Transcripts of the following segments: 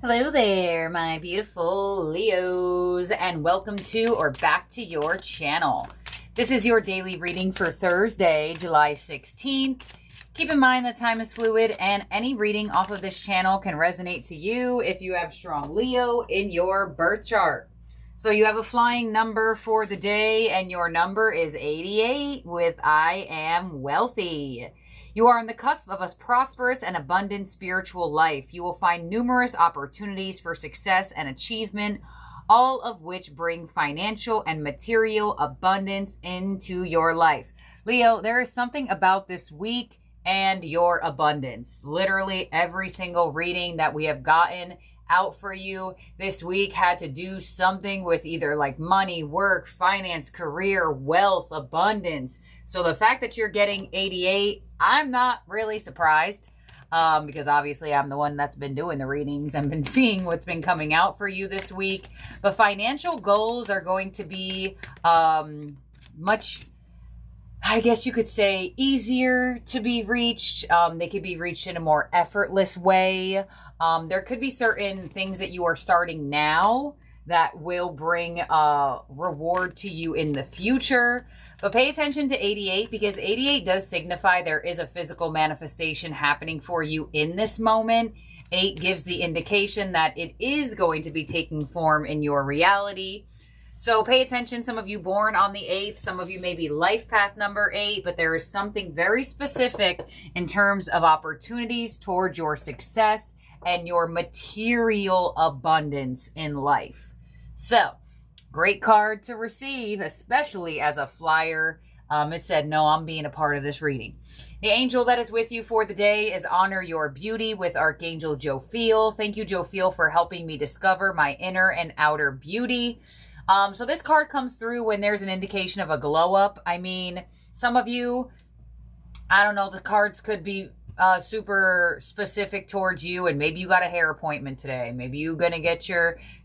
Hello there, my beautiful Leos, and welcome to or back to your channel. This is your daily reading for Thursday, July 16th. Keep in mind that time is fluid and any reading off of this channel can resonate to you if you have strong Leo in your birth chart. So you have a flying number for the day and your number is 88 with I am wealthy. You are on the cusp of a prosperous and abundant spiritual life. You will find numerous opportunities for success and achievement, all of which bring financial and material abundance into your life. Leo, there is something about this week and your abundance. Literally every single reading that we have gotten out for you this week had to do something with either like money, work, finance, career, wealth, abundance. So the fact that you're getting 88, I'm not really surprised because obviously I'm the one that's been doing the readings and been seeing what's been coming out for you this week. But financial goals are going to be much, I guess you could say, easier to be reached. They could be reached in a more effortless way. There could be certain things that you are starting now that will bring reward to you in the future. But pay attention to 88 because 88 does signify there is a physical manifestation happening for you in this moment. 8 gives the indication that it is going to be taking form in your reality. So pay attention, some of you born on the 8th, some of you may be life path number 8, but there is something very specific in terms of opportunities towards your success and your material abundance in life. So, great card to receive, especially as a flyer. It said, no, I'm being a part of this reading. The angel that is with you for the day is Honor Your Beauty with Archangel Jophiel. Thank you, Jophiel, for helping me discover my inner and outer beauty. So this card comes through when there's an indication of a glow up. I mean, some of you, I don't know, the cards could be super specific towards you, and maybe you got a hair appointment today. Maybe you're gonna get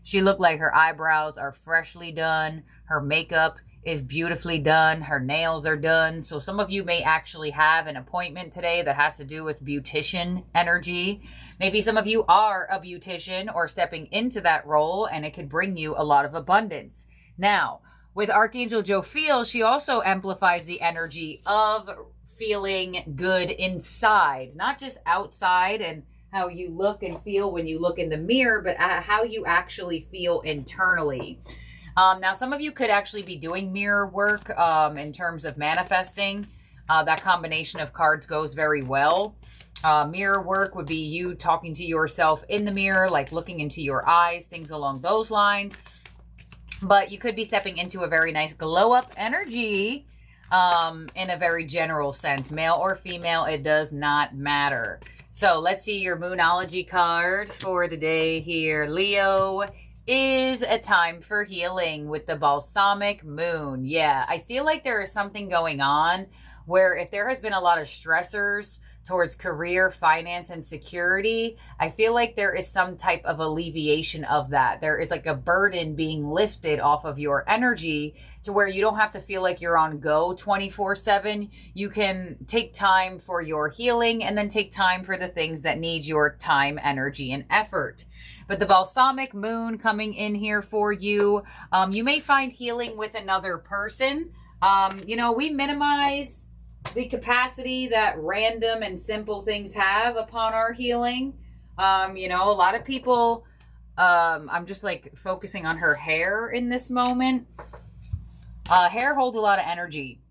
she looked like her eyebrows are freshly done, her makeup is beautifully done, her nails are done. So some of you may actually have an appointment today that has to do with beautician energy. Maybe some of you are a beautician or stepping into that role, and it could bring you a lot of abundance. Now, with Archangel Jophiel, she also amplifies the energy of feeling good inside, not just outside and how you look and feel when you look in the mirror, but how you actually feel internally. Now, some of you could actually be doing mirror work in terms of manifesting. That combination of cards goes very well. Mirror work would be you talking to yourself in the mirror, like looking into your eyes, things along those lines. But you could be stepping into a very nice glow up energy in a very general sense, male or female, it does not matter. So let's see your Moonology card for the day here. Leo, is a time for healing with the balsamic moon. Yeah, I feel like there is something going on where if there has been a lot of stressors towards career, finance, and security, I feel like there is some type of alleviation of that. There is like a burden being lifted off of your energy to where you don't have to feel like you're on go 24/7. You can take time for your healing and then take time for the things that need your time, energy, and effort. But the balsamic moon coming in here for you, you may find healing with another person. You know, we minimize the capacity that random and simple things have upon our healing. You know, a lot of people, I'm just like focusing on her hair in this moment. Hair holds a lot of energy.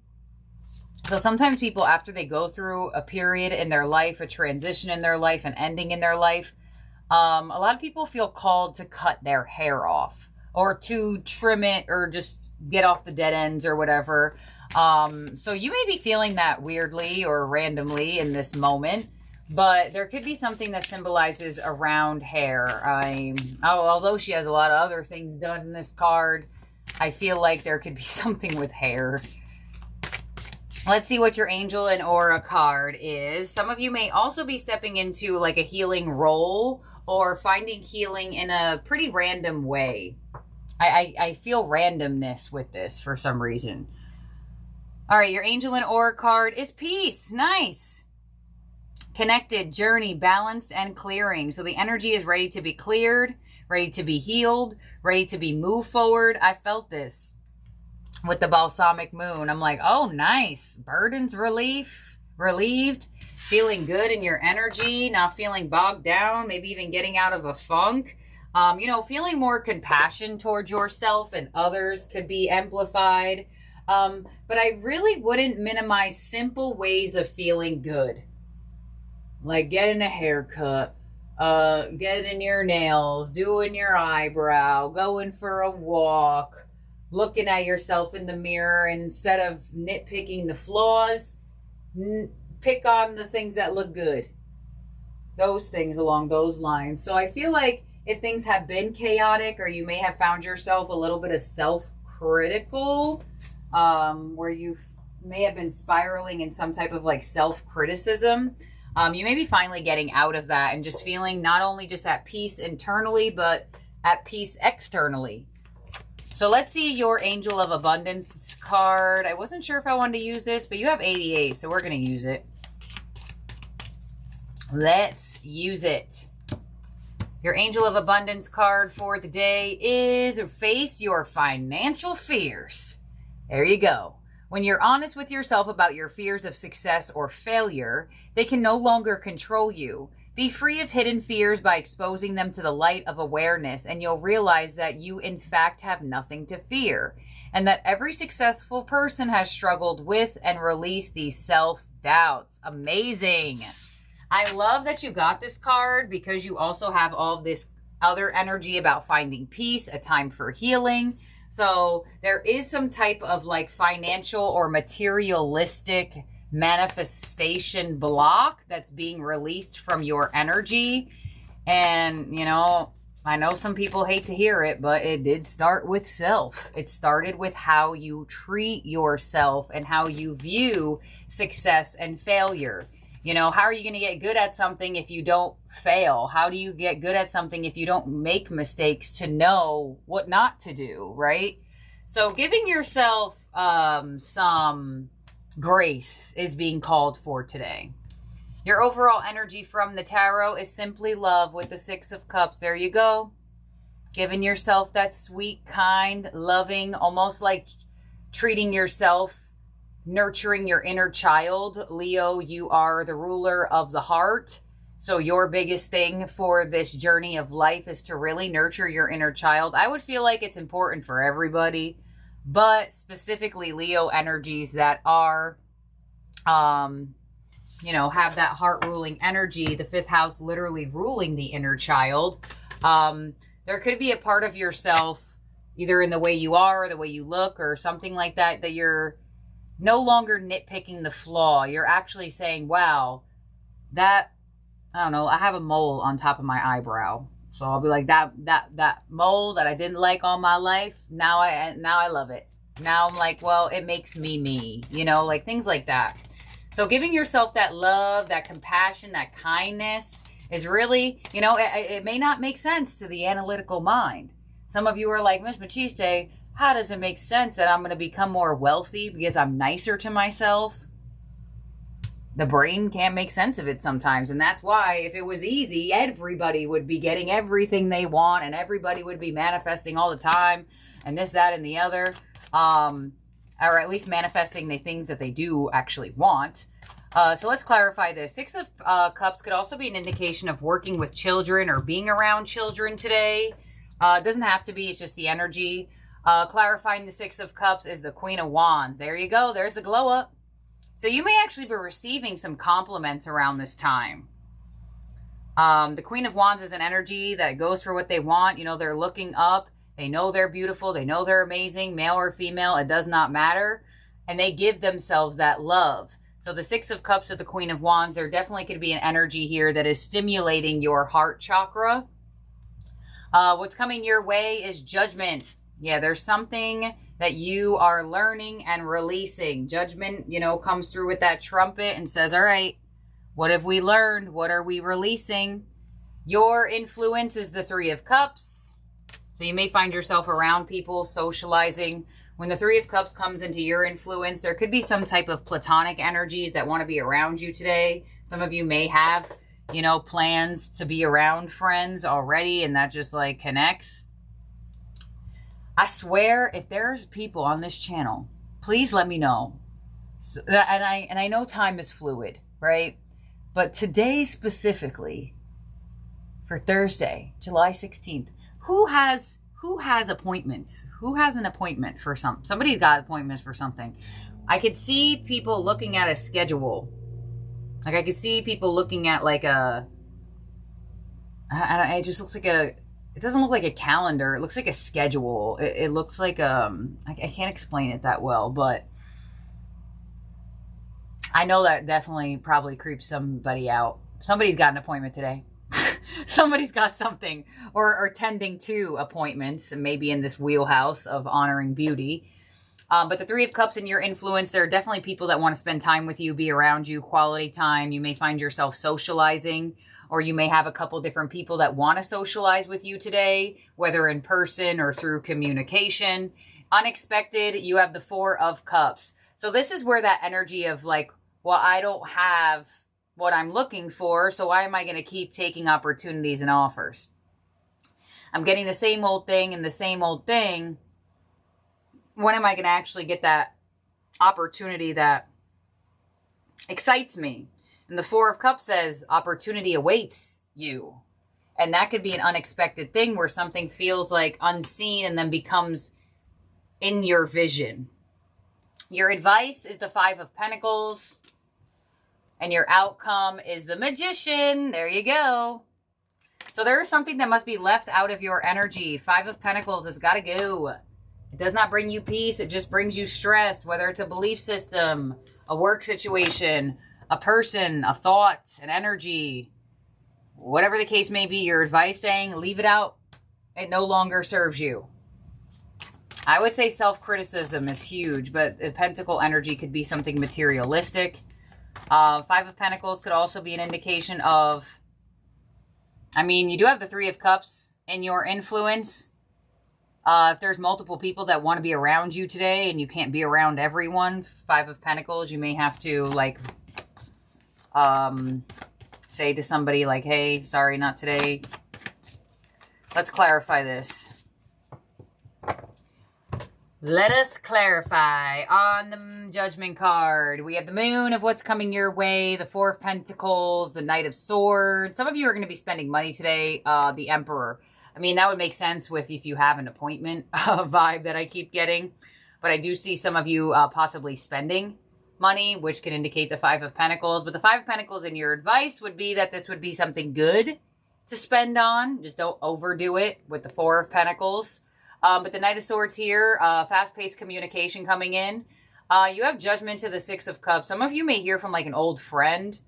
So sometimes people, after they go through a period in their life, a transition in their life, an ending in their life, a lot of people feel called to cut their hair off or to trim it or just get off the dead ends or whatever. So you may be feeling that weirdly or randomly in this moment, but there could be something that symbolizes around hair. Although she has a lot of other things done in this card, I feel like there could be something with hair. Let's see what your angel and aura card is. Some of you may also be stepping into like a healing role or finding healing in a pretty random way. I feel randomness with this for some reason. All right, your angel and aura card is peace. Nice. connected, journey, balanced, and clearing. So the energy is ready to be cleared, ready to be healed, ready to be moved forward. I felt this with the balsamic moon. I'm like, oh, nice. Burdens relieved, feeling good in your energy, not feeling bogged down, maybe even getting out of a funk. You know, feeling more compassion towards yourself and others could be amplified. But I really wouldn't minimize simple ways of feeling good. Like getting a haircut, getting your nails, doing your eyebrow, going for a walk, looking at yourself in the mirror, and instead of nitpicking the flaws, pick on the things that look good. Those things along those lines. So I feel like if things have been chaotic, or you may have found yourself a little bit of self-critical, where you may have been spiraling in some type of like self-criticism, you may be finally getting out of that and just feeling not only just at peace internally, but at peace externally. So let's see your Angel of Abundance card. I wasn't sure if I wanted to use this, but you have 88, so we're going to use it. Let's use it. Your Angel of Abundance card for the day is Face Your Financial Fears. There you go. When you're honest with yourself about your fears of success or failure, they can no longer control you. Be free of hidden fears by exposing them to the light of awareness, and you'll realize that you in fact have nothing to fear, and that every successful person has struggled with and released these self-doubts. Amazing. I love that you got this card, because you also have all this other energy about finding peace, a time for healing. So there is some type of like financial or materialistic manifestation block that's being released from your energy. And, you know, I know some people hate to hear it, but it did start with self. It started with how you treat yourself and how you view success and failure. You know, how are you going to get good at something if you don't fail? How do you get good at something if you don't make mistakes to know what not to do, right? So giving yourself some grace is being called for today. Your overall energy from the tarot is simply love with the Six of Cups. There you go. Giving yourself that sweet, kind, loving, almost like treating yourself, nurturing your inner child. Leo, you are the ruler of the heart. So your biggest thing for this journey of life is to really nurture your inner child. I would feel like it's important for everybody, but specifically Leo energies that are, you know, have that heart ruling energy, the fifth house literally ruling the inner child. There could be a part of yourself, either in the way you are or the way you look or something like that, that you're no longer nitpicking the flaw. You're actually saying, wow, that, I don't know, I have a mole on top of my eyebrow. So I'll be like, that mole that I didn't like all my life, now I love it. Now I'm like, well, it makes me, you know, like things like that. So giving yourself that love, that compassion, that kindness is really, you know, it may not make sense to the analytical mind. Some of you are like, Ms. Machiste, how does it make sense that I'm going to become more wealthy because I'm nicer to myself? The brain can't make sense of it sometimes. And that's why if it was easy, everybody would be getting everything they want and everybody would be manifesting all the time and this, that, and the other. Or at least manifesting the things that they do actually want. So let's clarify this. Six of Cups could also be an indication of working with children or being around children today. It doesn't have to be. It's just the energy. Clarifying the Six of Cups is the Queen of Wands. There you go. There's the glow up. So you may actually be receiving some compliments around this time. The Queen of Wands is an energy that goes for what they want. You know, they're looking up. They know they're beautiful. They know they're amazing, male or female. It does not matter. And they give themselves that love. So the Six of Cups with the Queen of Wands, there definitely could be an energy here that is stimulating your heart chakra. What's coming your way is judgment. Yeah, there's something that you are learning and releasing. Judgment, you know, comes through with that trumpet and says, all right, what have we learned? What are we releasing? Your influence is the Three of Cups. So you may find yourself around people socializing. When the Three of Cups comes into your influence, there could be some type of platonic energies that want to be around you today. Some of you may have, you know, plans to be around friends already, and that just like connects. I swear, if there's people on this channel, please let me know. And I know time is fluid, right? But today specifically, for Thursday, July 16th, who has appointments? Who has an appointment for somebody's got appointments for something. I could see people looking at a schedule. Like I could see people looking at like it just looks like it doesn't look like a calendar. It looks like a schedule. It looks like, I can't explain it that well, but I know that definitely probably creeps somebody out. Somebody's got an appointment today. Somebody's got something or tending to appointments, maybe in this wheelhouse of honoring beauty. But the Three of Cups in your influence, there are definitely people that want to spend time with you, be around you, quality time. You may find yourself socializing, or you may have a couple different people that want to socialize with you today, whether in person or through communication. Unexpected, you have the Four of Cups. So this is where that energy of like, well, I don't have what I'm looking for, so why am I going to keep taking opportunities and offers? I'm getting the same old thing and the same old thing. When am I going to actually get that opportunity that excites me? And the Four of Cups says opportunity awaits you. And that could be an unexpected thing where something feels like unseen and then becomes in your vision. Your advice is the Five of Pentacles. And your outcome is the Magician. There you go. So there is something that must be left out of your energy. Five of Pentacles, it's got to go. It does not bring you peace. It just brings you stress, whether it's a belief system, a work situation, a person, a thought, an energy, whatever the case may be. Your advice saying, leave it out. It no longer serves you. I would say self-criticism is huge, but the Pentacle energy could be something materialistic. Five of Pentacles could also be an indication of, I mean, you do have the Three of Cups in your influence. If there's multiple people that want to be around you today and you can't be around everyone, Five of Pentacles, you may have to like say to somebody like, hey, sorry, not today. Let's clarify this. Let us clarify on the Judgment card. We have the Moon of what's coming your way, the Four of Pentacles, the Knight of Swords. Some of you are going to be spending money today, the Emperor. I mean, that would make sense with if you have an appointment vibe that I keep getting. But I do see some of you possibly spending money, which can indicate the Five of Pentacles. But the Five of Pentacles in your advice would be that this would be something good to spend on. Just don't overdo it with the Four of Pentacles. But the Knight of Swords here, fast-paced communication coming in. You have Judgment to the Six of Cups. Some of you may hear from like an old friend.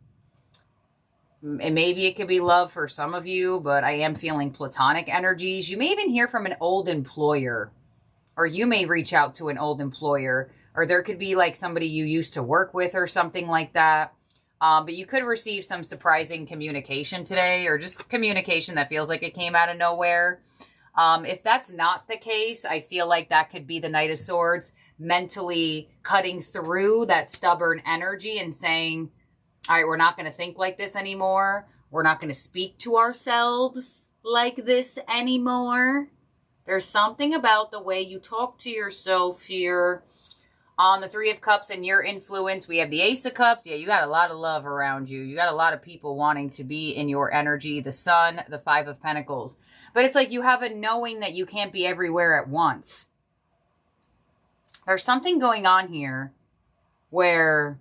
And maybe it could be love for some of you, but I am feeling platonic energies. You may even hear from an old employer. Or you may reach out to an old employer. Or there could be like somebody you used to work with or something like that. But you could receive some surprising communication today. Or just communication that feels like it came out of nowhere. If that's not the case, I feel like that could be the Knight of Swords mentally cutting through that stubborn energy and saying, all right, we're not going to think like this anymore. We're not going to speak to ourselves like this anymore. There's something about the way you talk to yourself here. On the Three of Cups and your influence, we have the Ace of Cups. Yeah, you got a lot of love around you. You got a lot of people wanting to be in your energy. The Sun, the Five of Pentacles. But it's like you have a knowing that you can't be everywhere at once. There's something going on here where,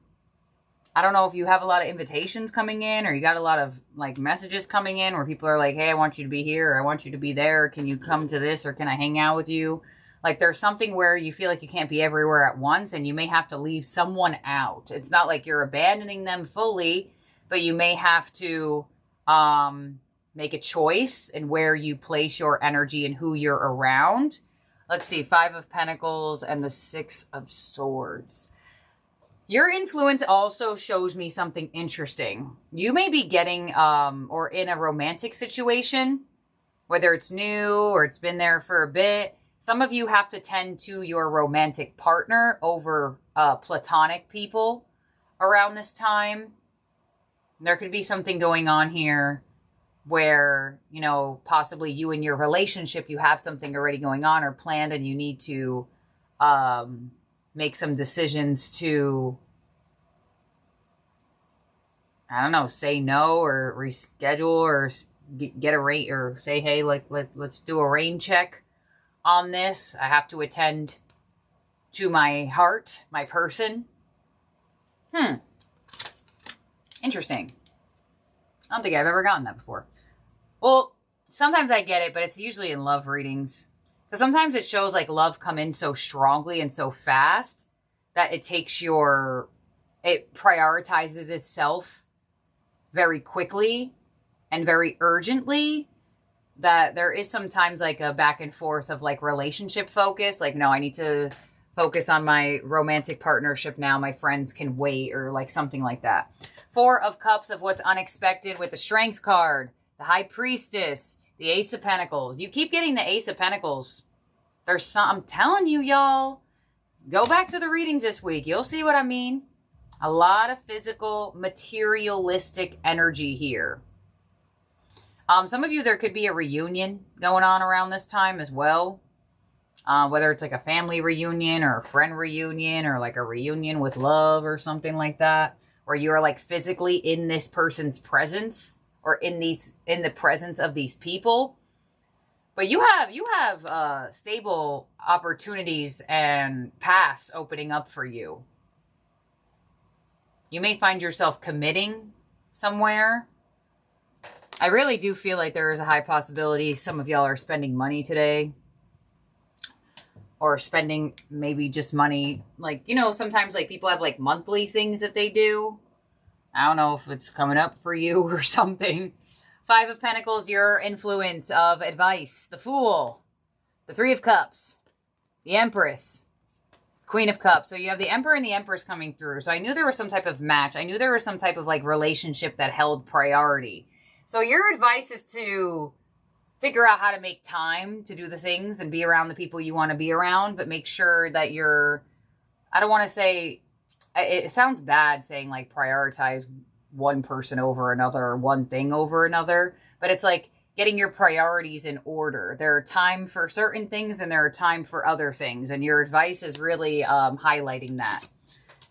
I don't know if you have a lot of invitations coming in or you got a lot of like messages coming in where people are like, hey, I want you to be here or I want you to be there. Can you come to this or can I hang out with you? Like there's something where you feel like you can't be everywhere at once and you may have to leave someone out. It's not like you're abandoning them fully, but you may have to make a choice in where you place your energy and who you're around. Let's see, Five of Pentacles and the Six of Swords. Your influence also shows me something interesting. You may be getting or in a romantic situation, whether it's new or it's been there for a bit. Some of you have to tend to your romantic partner over platonic people around this time. There could be something going on here where, you know, possibly you and your relationship, you have something already going on or planned, and you need to make some decisions to, I don't know, say no or reschedule or get a rate, or say, hey, like, let's do a rain check on this. I have to attend to my heart, my person. Interesting. I don't think I've ever gotten that before. Well, sometimes I get it, but it's usually in love readings. Because sometimes it shows like love come in so strongly and so fast that it prioritizes itself very quickly and very urgently, that there is sometimes like a back and forth of like relationship focus. Like, no, I need to focus on my romantic partnership now. My friends can wait, or like something like that. 4 of Cups of what's unexpected with the Strength card, the High Priestess, the Ace of Pentacles. You keep getting the Ace of Pentacles. I'm telling you, y'all, go back to the readings this week. You'll see what I mean. A lot of physical, materialistic energy here. Some of you, there could be a reunion going on around this time as well. Whether it's like a family reunion or a friend reunion or like a reunion with love or something like that, where you're like physically in this person's presence or in the presence of these people. But you have stable opportunities and paths opening up for you. You may find yourself committing somewhere. I really do feel like there is a high possibility some of y'all are spending money today. Or spending maybe just money. Like, you know, sometimes like people have like monthly things that they do. I don't know if it's coming up for you or something. 5 of Pentacles, your influence of advice. The Fool. The 3 of Cups. The Empress. Queen of Cups. So you have the Emperor and the Empress coming through. So I knew there was some type of match. I knew there was some type of like relationship that held priority. So your advice is to figure out how to make time to do the things and be around the people you want to be around, but make sure that I don't want to say, it sounds bad saying like prioritize one person over another or one thing over another, but it's like getting your priorities in order. There are time for certain things and there are time for other things, and your advice is really highlighting that.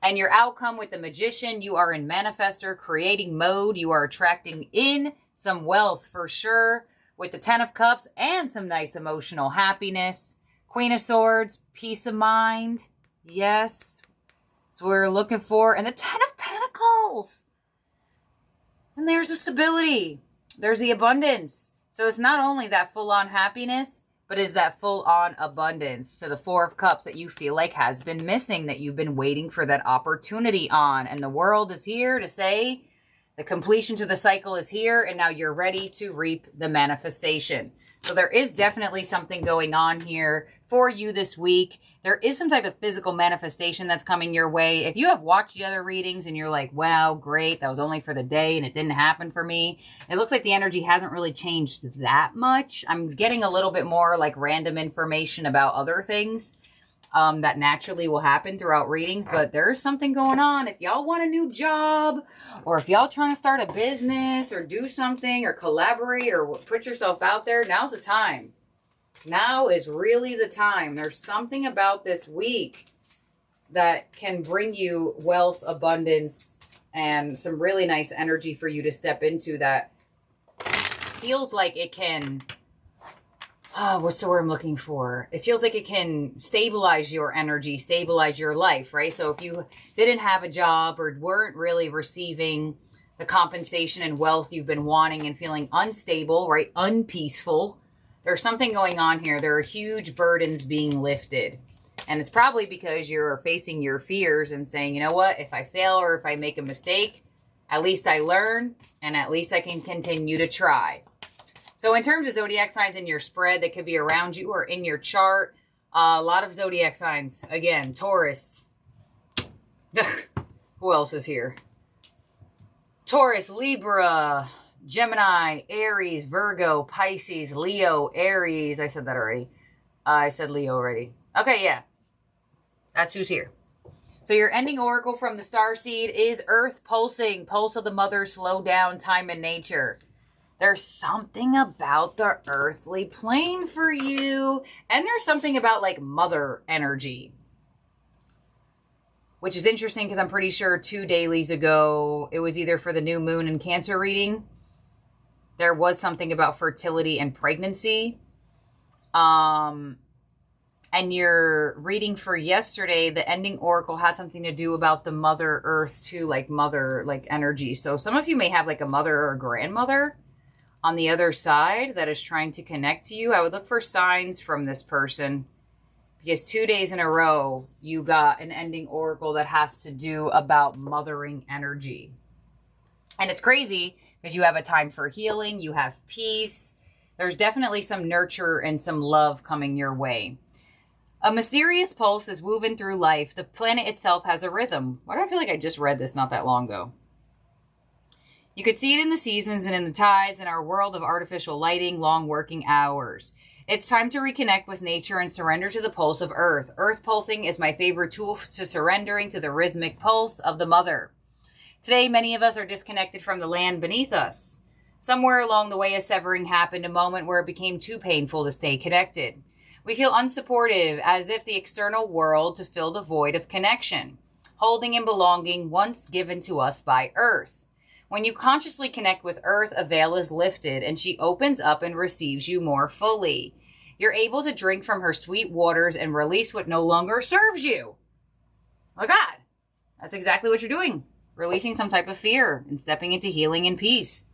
And your outcome with the Magician, you are in manifestor creating mode. You are attracting in some wealth for sure, with the 10 of Cups and some nice emotional happiness. Queen of Swords, peace of mind. Yes, that's what we're looking for. And the 10 of Pentacles. And there's the stability. There's the abundance. So it's not only that full-on happiness, but is that full-on abundance. So the 4 of Cups that you feel like has been missing, that you've been waiting for that opportunity on. And the world is here to say the completion to the cycle is here, and now you're ready to reap the manifestation. So there is definitely something going on here for you this week. There is some type of physical manifestation that's coming your way. If you have watched the other readings and you're like, wow, great, that was only for the day and it didn't happen for me, it looks like the energy hasn't really changed that much. I'm getting a little bit more like random information about other things that naturally will happen throughout readings, but there's something going on. If y'all want a new job, or if y'all trying to start a business or do something or collaborate or put yourself out there, now's the time. Now is really the time. There's something about this week that can bring you wealth, abundance, and some really nice energy for you to step into that feels like it can... Oh, what's the word I'm looking for? It feels like it can stabilize your energy, stabilize your life, right? So if you didn't have a job or weren't really receiving the compensation and wealth you've been wanting and feeling unstable, right? Unpeaceful. There's something going on here. There are huge burdens being lifted. And it's probably because you're facing your fears and saying, you know what? If I fail or if I make a mistake, at least I learn and at least I can continue to try. So in terms of zodiac signs in your spread that could be around you or in your chart, a lot of zodiac signs. Again, Taurus. Who else is here? Taurus, Libra, Gemini, Aries, Virgo, Pisces, Leo, Aries. I said that already. I said Leo already. Okay, yeah. That's who's here. So your ending oracle from the starseed is Earth pulsing, pulse of the mother, slow down, time in nature. There's something about the earthly plane for you. And there's something about like mother energy. Which is interesting because I'm pretty sure 2 dailies ago, it was either for the new moon and Cancer reading. There was something about fertility and pregnancy. And your reading for yesterday, the ending oracle had something to do about the mother earth too, like mother, like energy. So some of you may have like a mother or a grandmother on the other side that is trying to connect to you. I would look for signs from this person because 2 days in a row, you got an ending oracle that has to do about mothering energy. And it's crazy because you have a time for healing. You have peace. There's definitely some nurture and some love coming your way. A mysterious pulse is woven through life. The planet itself has a rhythm. Why do I feel like I just read this not that long ago? You could see it in the seasons and in the tides in our world of artificial lighting, long working hours. It's time to reconnect with nature and surrender to the pulse of Earth. Earth pulsing is my favorite tool to surrendering to the rhythmic pulse of the mother. Today, many of us are disconnected from the land beneath us. Somewhere along the way, a severing happened, a moment where it became too painful to stay connected. We feel unsupportive, as if the external world to fill the void of connection, holding and belonging once given to us by Earth. When you consciously connect with Earth, a veil is lifted and she opens up and receives you more fully. You're able to drink from her sweet waters and release what no longer serves you. Oh my God, that's exactly what you're doing. Releasing some type of fear and stepping into healing and peace.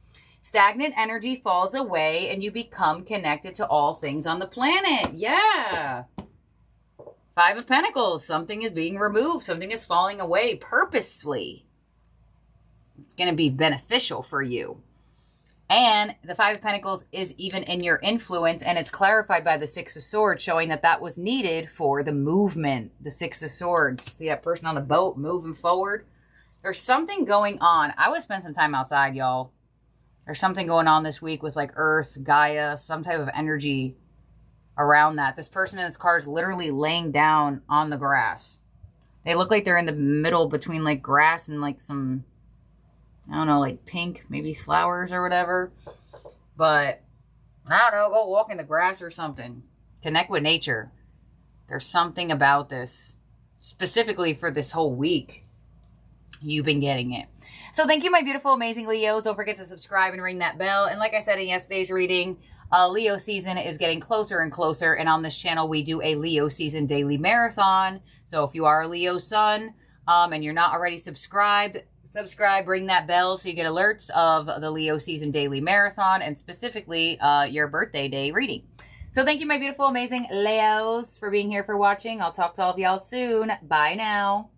Stagnant energy falls away and you become connected to all things on the planet. Yeah. 5 of Pentacles. Something is being removed. Something is falling away purposely. It's going to be beneficial for you. And the 5 of Pentacles is even in your influence, and it's clarified by the 6 of Swords, showing that that was needed for the movement. The 6 of Swords. See that person on the boat moving forward? There's something going on. I would spend some time outside, y'all. There's something going on this week with like Earth, Gaia, some type of energy around that. This person in this car is literally laying down on the grass. They look like they're in the middle between like grass and like some, I don't know, like pink, maybe flowers or whatever. But I don't know, go walk in the grass or something. Connect with nature. There's something about this, specifically for this whole week. You've been getting it. So thank you, my beautiful, amazing Leos. Don't forget to subscribe and ring that bell. And like I said in yesterday's reading, Leo season is getting closer and closer. And on this channel, we do a Leo season daily marathon. So if you are a Leo sun and you're not already subscribed, subscribe, ring that bell so you get alerts of the Leo season daily marathon and specifically your birthday day reading. So thank you, my beautiful, amazing Leos, for being here, for watching. I'll talk to all of y'all soon. Bye now.